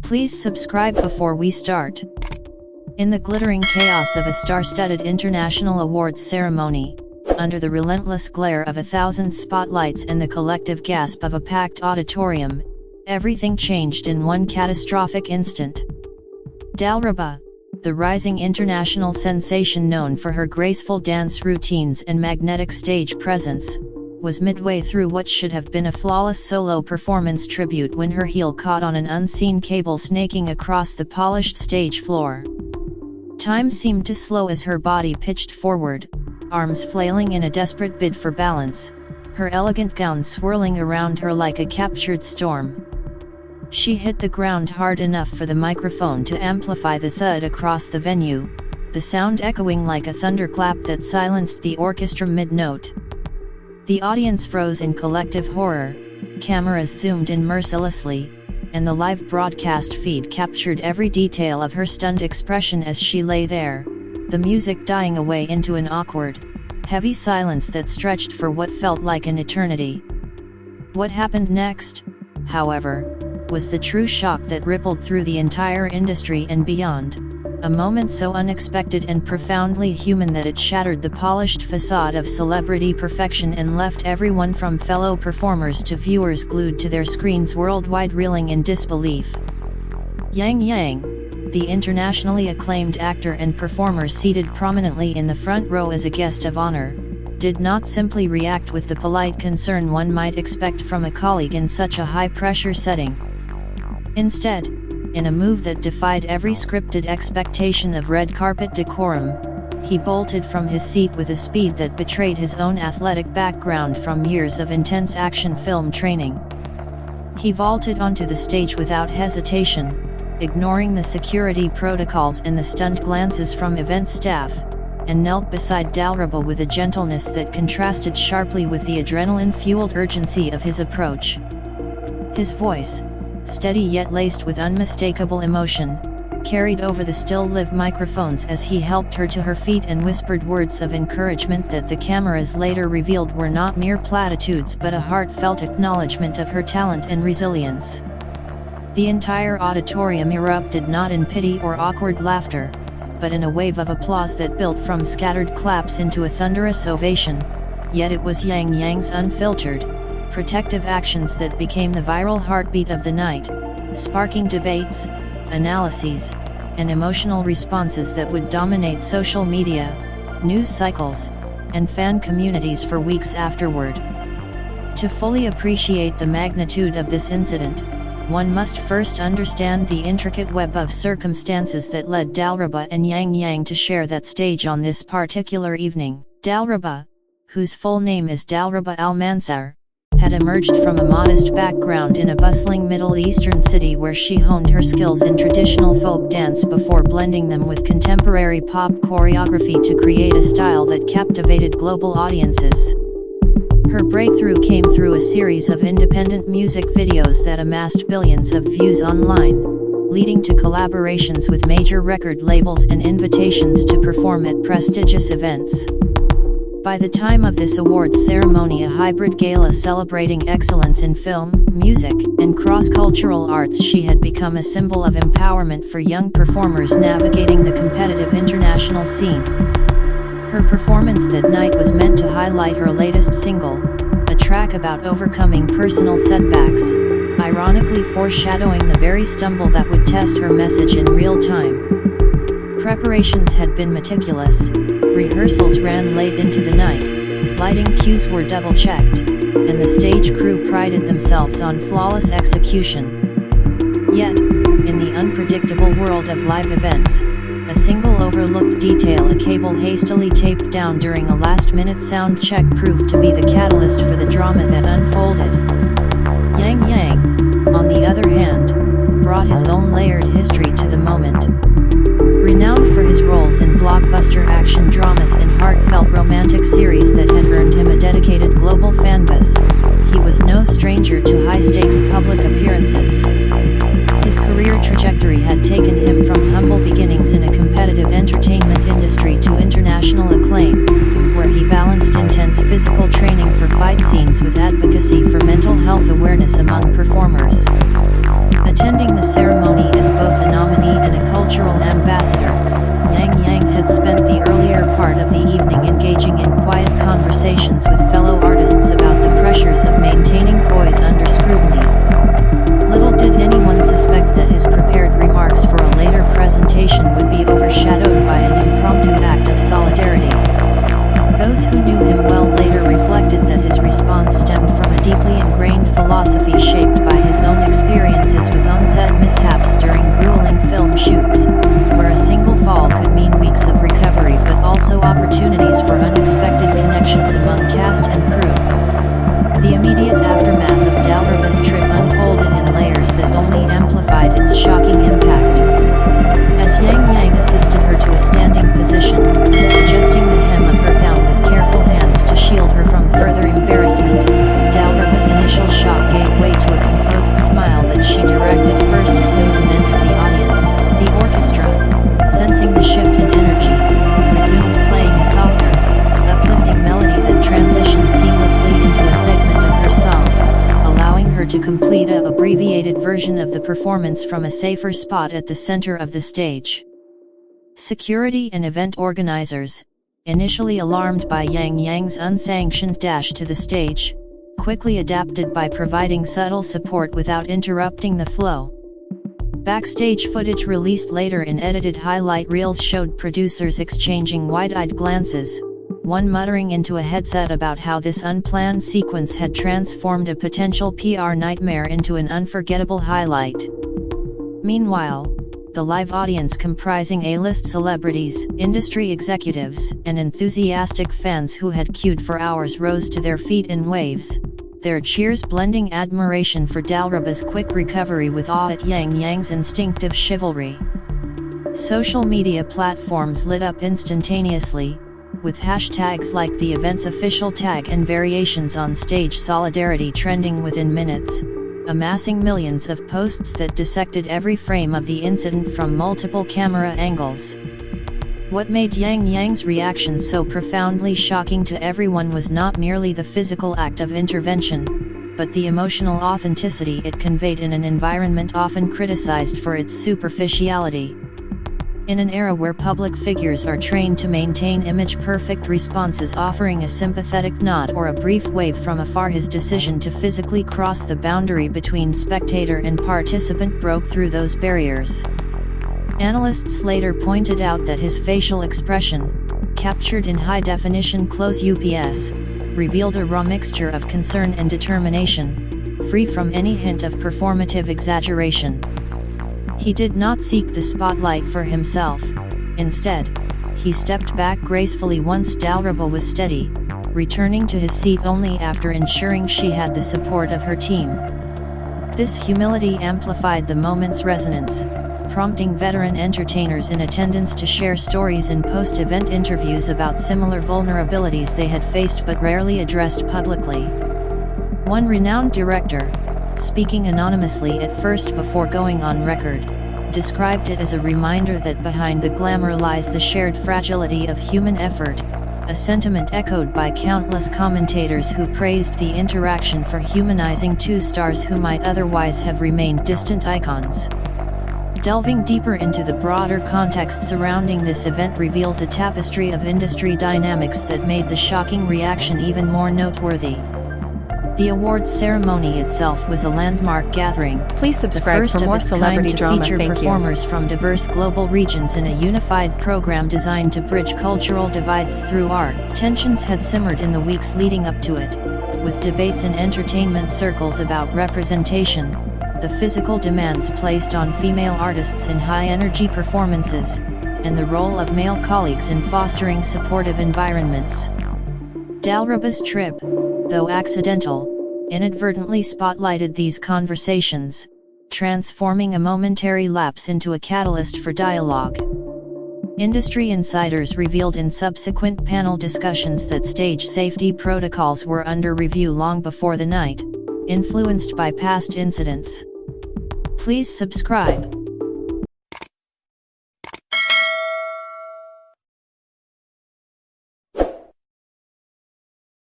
Please subscribe before we start. In the glittering chaos of a star-studded international awards ceremony, under the relentless glare of 1,000 spotlights and the collective gasp of a packed auditorium, everything changed in one catastrophic instant. Dalraba, the rising international sensation known for her graceful dance routines and magnetic stage presence, was midway through what should have been a flawless solo performance tribute when her heel caught on an unseen cable snaking across the polished stage floor. Time seemed to slow as her body pitched forward, arms flailing in a desperate bid for balance, her elegant gown swirling around her like a captured storm. She hit the ground hard enough for the microphone to amplify the thud across the venue, the sound echoing like a thunderclap that silenced the orchestra mid-note. The audience froze in collective horror, cameras zoomed in mercilessly, and the live broadcast feed captured every detail of her stunned expression as she lay there, the music dying away into an awkward, heavy silence that stretched for what felt like an eternity. What happened next, however, was the true shock that rippled through the entire industry and beyond. A moment so unexpected and profoundly human that it shattered the polished facade of celebrity perfection and left everyone from fellow performers to viewers glued to their screens worldwide reeling in disbelief. Yang Yang, the internationally acclaimed actor and performer seated prominently in the front row as a guest of honor, did not simply react with the polite concern one might expect from a colleague in such a high-pressure setting. Instead, in a move that defied every scripted expectation of red carpet decorum, he bolted from his seat with a speed that betrayed his own athletic background from years of intense action film training. He vaulted onto the stage without hesitation, ignoring the security protocols and the stunned glances from event staff, and knelt beside Dalraba with a gentleness that contrasted sharply with the adrenaline-fueled urgency of his approach. His voice, steady yet laced with unmistakable emotion, carried over the still live microphones as he helped her to her feet and whispered words of encouragement that the cameras later revealed were not mere platitudes but a heartfelt acknowledgement of her talent and resilience. The entire auditorium erupted not in pity or awkward laughter, but in a wave of applause that built from scattered claps into a thunderous ovation, yet it was Yang Yang's unfiltered, protective actions that became the viral heartbeat of the night, sparking debates, analyses, and emotional responses that would dominate social media, news cycles, and fan communities for weeks afterward. To fully appreciate the magnitude of this incident, one must first understand the intricate web of circumstances that led Dalraba and Yang Yang to share that stage on this particular evening. Dalraba, whose full name is Dalraba Al-Mansar, had emerged from a modest background in a bustling Middle Eastern city where she honed her skills in traditional folk dance before blending them with contemporary pop choreography to create a style that captivated global audiences. Her breakthrough came through a series of independent music videos that amassed billions of views online, leading to collaborations with major record labels and invitations to perform at prestigious events. By the time of this awards ceremony, a hybrid gala celebrating excellence in film, music, and cross-cultural arts, she had become a symbol of empowerment for young performers navigating the competitive international scene. Her performance that night was meant to highlight her latest single, a track about overcoming personal setbacks, ironically foreshadowing the very stumble that would test her message in real time. Preparations had been meticulous, rehearsals ran late into the night, lighting cues were double-checked, and the stage crew prided themselves on flawless execution. Yet, in the unpredictable world of live events, a single overlooked detail, a cable hastily taped down during a last-minute sound check, proved to be the catalyst for the drama that unfolded. Yang Yang, on the other hand, brought his own layered history to the moment. Renowned for his roles in blockbuster action dramas and heartfelt romantic series that had earned him a dedicated global fanbase, he was no stranger to high-stakes public appearances. His career trajectory had taken him from humble beginnings in a competitive entertainment industry to international acclaim, where he balanced intense physical training for fight scenes with advocacy for mental health awareness among performers. Attending the ceremony as performance from a safer spot at the center of the stage. Security and event organizers, initially alarmed by Yang Yang's unsanctioned dash to the stage, quickly adapted by providing subtle support without interrupting the flow. Backstage footage released later in edited highlight reels showed producers exchanging wide-eyed glances, one muttering into a headset about how this unplanned sequence had transformed a potential PR nightmare into an unforgettable highlight. Meanwhile, the live audience comprising A-list celebrities, industry executives, and enthusiastic fans who had queued for hours rose to their feet in waves, their cheers blending admiration for Dalraba's quick recovery with awe at Yang Yang's instinctive chivalry. Social media platforms lit up instantaneously, with hashtags like the event's official tag and variations on stage solidarity trending within minutes, amassing millions of posts that dissected every frame of the incident from multiple camera angles. What made Yang Yang's reaction so profoundly shocking to everyone was not merely the physical act of intervention, but the emotional authenticity it conveyed in an environment often criticized for its superficiality. In an era where public figures are trained to maintain image-perfect responses, offering a sympathetic nod or a brief wave from afar, his decision to physically cross the boundary between spectator and participant broke through those barriers. Analysts later pointed out that his facial expression, captured in high-definition close-ups, revealed a raw mixture of concern and determination, free from any hint of performative exaggeration. He did not seek the spotlight for himself. Instead, he stepped back gracefully once Dalraba was steady, returning to his seat only after ensuring she had the support of her team. This humility amplified the moment's resonance, prompting veteran entertainers in attendance to share stories in post-event interviews about similar vulnerabilities they had faced but rarely addressed publicly. One renowned director, speaking anonymously at first before going on record, described it as a reminder that behind the glamour lies the shared fragility of human effort, a sentiment echoed by countless commentators who praised the interaction for humanizing two stars who might otherwise have remained distant icons. Delving deeper into the broader context surrounding this event reveals a tapestry of industry dynamics that made the shocking reaction even more noteworthy. The awards ceremony itself was a landmark gathering. Please subscribe for more celebrity drama. Feature performers from diverse global regions in a unified program designed to bridge cultural divides through art. Tensions had simmered in the weeks leading up to it, with debates in entertainment circles about representation, the physical demands placed on female artists in high-energy performances, and the role of male colleagues in fostering supportive environments. Dalraba's trip, though accidental, inadvertently spotlighted these conversations, transforming a momentary lapse into a catalyst for dialogue. Industry insiders revealed in subsequent panel discussions that stage safety protocols were under review long before the night, influenced by past incidents. Please subscribe.